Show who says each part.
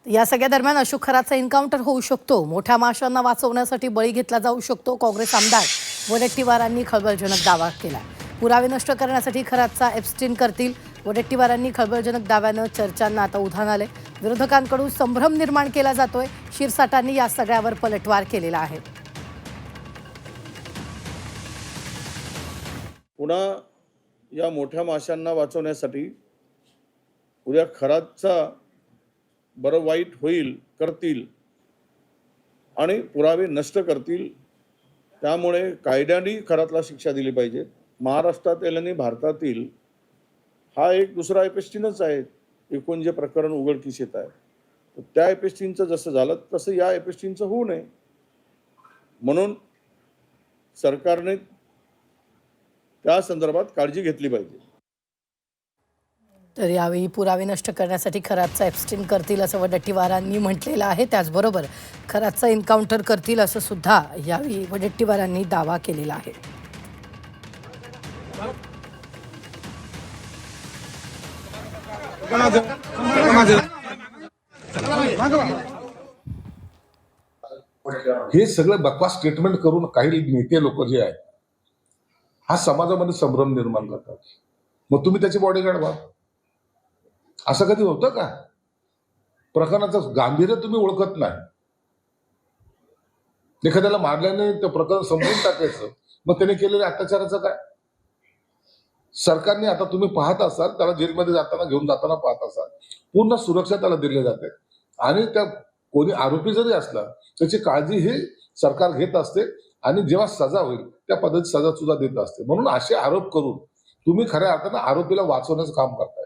Speaker 1: या सगळ्या दरम्यान अशोक खरातचा एन्काउंटर होऊ शकतो. मोठ्या माशांना वाचवण्यासाठी बळी घेतला जाऊ शकतो. काँग्रेस आमदार वडेट्टीवारांनी खळबळजनक दावा केला. पुरावे नष्ट करण्यासाठी खरातचा एप्स्टीन करतील. वडेट्टीवारांनी खळबळजनक दाव्यानं चर्चांना आता उधाण आले. विरोधकांकडून संभ्रम निर्माण केला जातोय. शिरसाटांनी या सगळ्यावर पलटवार केलेला आहे.
Speaker 2: पुन्हा या मोठ्या माशांना वाचवण्यासाठी उद्या खरातचा बरं वाईट होईल, करतील आणि पुरावे नष्ट करतील. त्यामुळे कायद्याने खरातला शिक्षा दिली पाहिजे. महाराष्ट्रातील आणि भारतातील हा एक दुसरा एपेस्टीनच आहे. एकूण जे प्रकरण उघडकीस येत आहे, त्या एपेस्टीनचं जसं झालं तसं या एपेस्टीनचं होऊ नये म्हणून सरकारने त्या संदर्भात काळजी घेतली पाहिजे.
Speaker 1: तर यावेळी पुरावे नष्ट करण्यासाठी खरातचा एप्स्टीन करतील असं वडेट्टीवारांनी म्हटलेलं आहे. त्याचबरोबर खरातचा एन्काउंटर करतील असं सुद्धा यावेळी वडेट्टीवारांनी दावा केलेला आहे.
Speaker 3: हे सगळं बकवास स्टेटमेंट करून काही नेते लोक जे आहेत हा समाजामध्ये संभ्रम निर्माण करतात. मग तुम्ही त्याचे बॉडीगार्ड व्हा. असं कधी होतं का? प्रकरणाचं गांभीर्य तुम्ही ओळखत नाही. एखाद्याला मारल्याने ते प्रकरण समजून टाकायचं, मग त्याने केलेल्या अत्याचाराचं काय? सरकारने आता तुम्ही पाहत असाल, त्याला जेलमध्ये जाताना घेऊन जाताना पाहत असाल, पूर्ण सुरक्षा त्याला दिली जाते आणि त्या कोणी आरोपी जरी असला त्याची काळजी ही सरकार घेत असते आणि जेव्हा सजा होईल त्या पद्धतीत सजा सुद्धा देत असते. म्हणून असे आरोप करून तुम्ही खऱ्या अर्थानं आरोपीला वाचवण्याचं काम करताय.